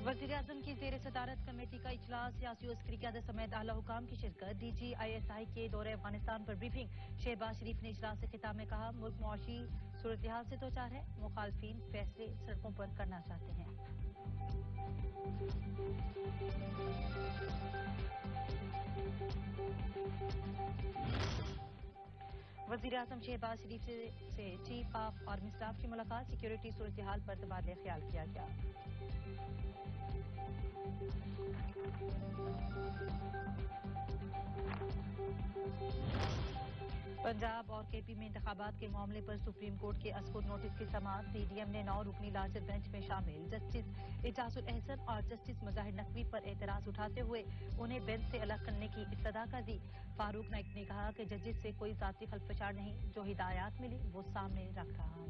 वज़ीर-ए-आज़म की ज़ेर सदारत कमेटी का इजलास, सियासी और अस्करी क़यादत समेत आला हुकाम की शिरकत। DGISI के दौरे अफगानिस्तान पर ब्रीफिंग। शहबाज शरीफ ने इजलास से खिताब में कहा, मुल्क मुआशी सूरत-ए-हाल से दो चार है, मुखालफीन फैसले सड़कों पर करना चाहते हैं। वज़ीर-ए-आज़म शहबाज शरीफ से चीफ ऑफ आर्मी स्टाफ की मुलाकात। सिक्योरिटी सूरत-ए-हाल पर तबादले ख्याल किया गया। पंजाब और KP में इंतखाबात के मामले पर सुप्रीम कोर्ट के असकुर नोटिस की समाअत। CDM ने 9 रुकनी लार्जर बेंच में शामिल जस्टिस इजाजुल अहसन और जस्टिस मज़ाहिर नकवी पर एतराज उठाते हुए उन्हें बेंच से अलग करने की इस्तदा कर दी। फारूक नाइक ने कहा कि जजेस से कोई जाती खलफशार नहीं, जो हिदायत मिली वो सामने रख रहा हूं।